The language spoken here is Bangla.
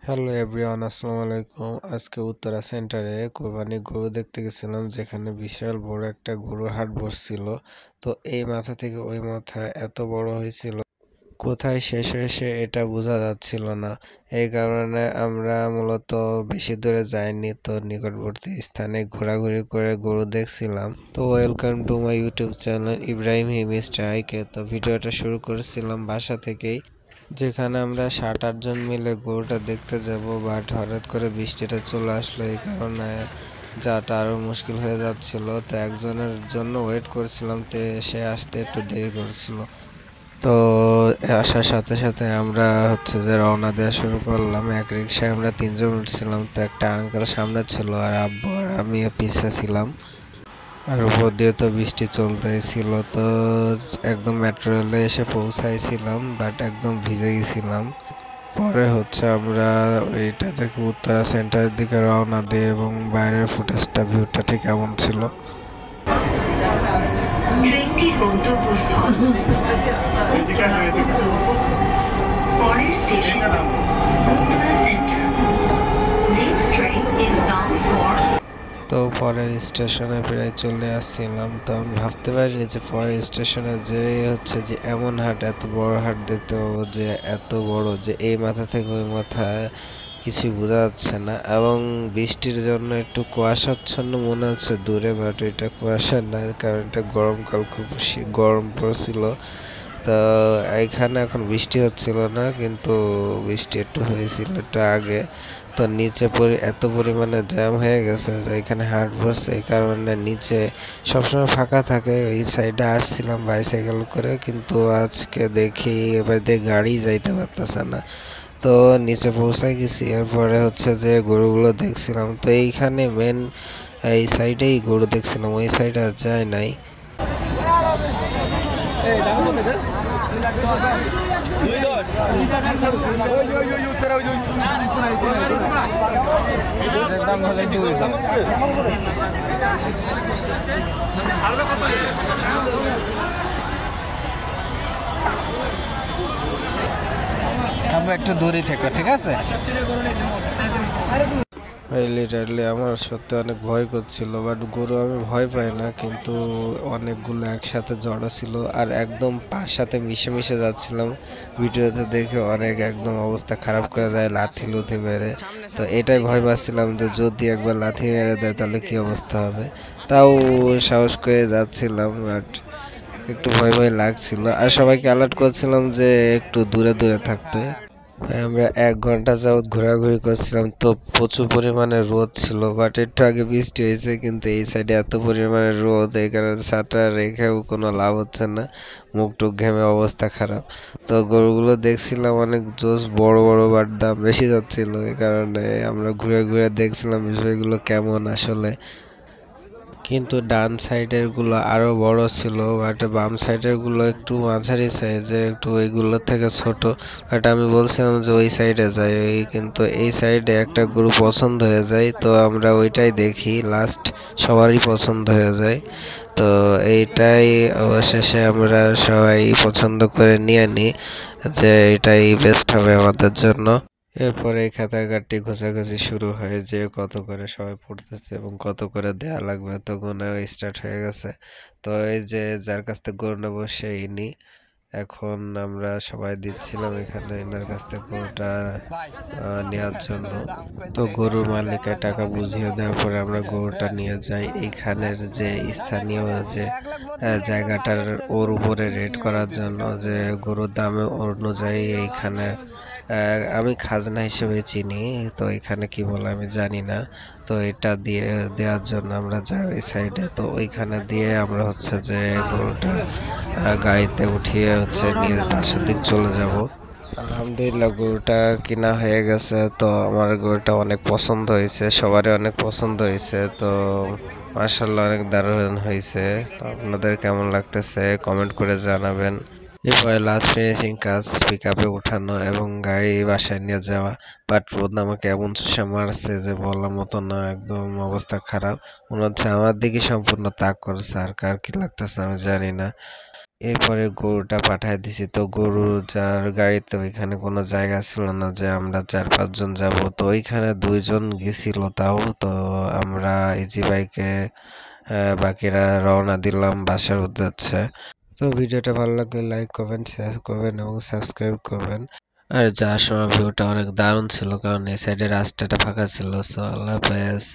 হ্যালো এভরিওয়ান, আসসালামু আলাইকুম। আজকে উত্তরা সেন্টারে কোরবানি গরু দেখতে গেছিলাম, যেখানে বিশাল বড় একটা গরুর হাট বসছিল। তো এই মাথা থেকে ওই মাথা এত বড় হয়েছিল, কোথায় শেষ হয়েছে এটা বোঝা যাচ্ছিল না। এই কারণে আমরা মূলত বেশি দূরে যাইনি, তো নিকটবর্তী স্থানে ঘোরাঘুরি করে গরু দেখছিলাম। তো welcome to my YouTube channel Ibrahim mister IK. তো ভিডিওটা শুরু করেছিলাম বাসা থেকেই, যেখানে আমরা 7-8 জন মিলে গরুটা দেখতে যাব, বাট হঠাৎ করে বৃষ্টিটা চলে আসলো। এই কারণে যাওয়াটা আরো মুশকিল হয়ে যাচ্ছিল। তো একজনের জন্য ওয়েট করছিলাম, তো সে আসতে একটু দেরি করছিল। তো আসার সাথে সাথে আমরা যে রওনা দেওয়া শুরু করলাম। এক রিক্সায় আমরা 3 জন উঠছিলাম। তো একটা আঙ্কেল সামনে ছিল, আর আব্বু আর আমি পিছে ছিলাম। আর উপর দিয়ে তো বৃষ্টি চলতেই ছিল। তো একদম মেট্রো রেলে এসে পৌঁছাইছিলাম, বাট একদম ভিজে গেছিলাম। পরে আমরা এইটা থেকে উত্তরা সেন্টারের দিকে রওনা দিই, এবং বাইরের ফুটেজটা ভিউটা ঠিক এমন ছিল। ট্রেনটির গন্তব্যস্থল উত্তরা উত্তর। পরের station Uttara centre. Next train is bound for. তো পরের স্টেশনে প্রায় চলে আসছিলাম। তো আমি ভাবতে পারিনি যে পরের স্টেশনে যে যে এমন হাট, এত বড় হাট দেখতে পাবো, যে এত বড় যে এই মাথা থেকে ওই মাথা কিছুই বোঝা যাচ্ছে না। এবং বৃষ্টির জন্য একটু কুয়াশাচ্ছন্ন মনে হচ্ছে দূরে, বাট এটা কুয়াশা না, কারণ এটা গরমকাল, খুব বেশি গরম পড়ছিল। তো এইখানে এখন বৃষ্টি হচ্ছিল না, কিন্তু বৃষ্টি একটু হয়েছিল একটু আগে। তো নিচে এত পরিমাণে জ্যাম হয়ে গেছে যে এখানে হাট বসছে, এই কারণে নিচে সবসময় ফাঁকা থাকে। এই সাইডে আসছিলাম বাইসাইকেল করে, কিন্তু আজকে দেখি এবার দিয়ে গাড়ি যাইতে পারতেছে না। তো নিচে পৌঁছাই গেছি। এরপরে যে গরুগুলো দেখছিলাম, তো এইখানে মেন এই সাইডেই গরু দেখছিলাম, ওই সাইডে আর যায় নাই। দাম হলে দুই দাম একটু দূরে থেকে, ঠিক আছে। লিটারলি আমার সত্যি অনেক ভয় করছিল, বাট গরু আমি ভয় পাই না, কিন্তু অনেকগুলো একসাথে জড়ো ছিল আর একদম পার সাথে মিশে মিশে যাচ্ছিলাম। ভিডিওতে দেখে অনেক একদম অবস্থা খারাপ করে দেয়, লাথি লুথি মেরে। তো এটাই ভয় পাচ্ছিলাম যে যদি একবার লাথি মেরে দেয় তাহলে কি অবস্থা হবে। তাও সাহস করে যাচ্ছিলাম, বাট একটু ভয় ভয় লাগছিল। আর সবাইকে অ্যালার্ট করছিলাম যে একটু দূরে দূরে থাকতে। আমরা 1 ঘন্টা যাবৎ ঘোরাঘুরি করছিলাম। তো প্রচুর পরিমাণে রোদ ছিল, বাট একটু আগে বৃষ্টি হয়েছে, কিন্তু এই সাইডে এত পরিমাণে রোদ, এই কারণে ছাতা রেখেও কোনো লাভ হচ্ছে না, মুখ টুক ঘেমে অবস্থা খারাপ। তো গরুগুলো দেখছিলাম অনেক জোস, বড় বড়, বাট দাম বেশি যাচ্ছিল। এই কারণে আমরা ঘুরে ঘুরে দেখছিলাম বিষয়গুলো কেমন আসলে। কিন্তু ডান সাইডের গুলো আরো বড় ছিল, বাট বাম সাইডের গুলো একটু মাঝারি সাইজের, একটু ওইগুলোর থেকে ছোট। বাট আমি বলছিলাম যে ওই সাইডে যাই, কিন্তু এই সাইডে একটা গরু পছন্দ হয়ে যায়, তো আমরা ওইটাই দেখি। লাস্ট সবারই পছন্দ হয়ে যায়। তো এইটাই অবশেষে আমরা সবাই পছন্দ করে নিয়ে নিই যে এটাই বেস্ট হবে আমাদের জন্য। এরপরে এই খাতাকাটি ঘোষাঘুষি শুরু হয় যে কত করে সবাই পড়তেছে এবং কত করে দেয়া লাগবে, তো গোনা স্টার্ট হয়ে গেছে। তো এই যে যার কাছ থেকে গরু নেবো সেই নি। এখন আমরা সবাই দিচ্ছিলাম এখানে এনার কাছ থেকে গরুটা নেওয়ার জন্য। তো গরুর মালিককে টাকা বুঝিয়ে দেওয়ার পরে আমরা গরুটা নিয়ে যাই এইখানের যে স্থানীয় যে জায়গাটার ওর উপরে রেট করার জন্য, যে গরুর দামে অনুযায়ী এইখানে আমি খাজনা হিসেবে চিনি, তো এখানে কি বলে আমি জানি না। তো এটা দিয়ে দেওয়ার জন্য আমরা যাই ওই সাইডে। তো ওইখানে দিয়ে আমরা যে গরুটা গাড়িতে উঠিয়ে নিয়ে বাসার দিক চলে যাব। আলহামদুলিল্লাহ গরুটা কিনা হয়ে গেছে। তো আমার গরুটা অনেক পছন্দ হয়েছে, সবারই অনেক পছন্দ হয়েছে। তো মাশাআল্লাহ অনেক দারুণ হয়েছে। তো আপনাদের কেমন লাগতেছে কমেন্ট করে জানাবেন। এরপরে লাস্ট ফিনিশিং কাজ পিক আপে উঠানো এবং গাড়ি বাসায় নিয়ে যাওয়া। বাট রোদ আমাকে এমন চুষে মারছে যে বলার মতো না, একদম অবস্থা খারাপ। মনে হচ্ছে আমার দিকে সম্পূর্ণ তাক করছে, আর কার কি লাগতেছে আমি জানি না। এরপরে গরুটা পাঠায় দিছি, তো গরু যার গাড়িতে ওইখানে কোনো জায়গা ছিল না যে আমরা 4-5 জন যাব, তো ওইখানে 2 জন গেছিল তাও। তো আমরা ইজি বাইকে বাকিরা রওনা দিলাম বাসার উদ্দেশ্যে। তো ভিডিওটা ভালো লাগলে লাইক করবেন, শেয়ার করবেন এবং সাবস্ক্রাইব করবেন। আর যাওয়ার সময় ভিউটা অনেক দারুণ ছিল, কারণ এই সাইডে রাস্তাটা ফাঁকা ছিল। সো আল্লাহ হাফেজ।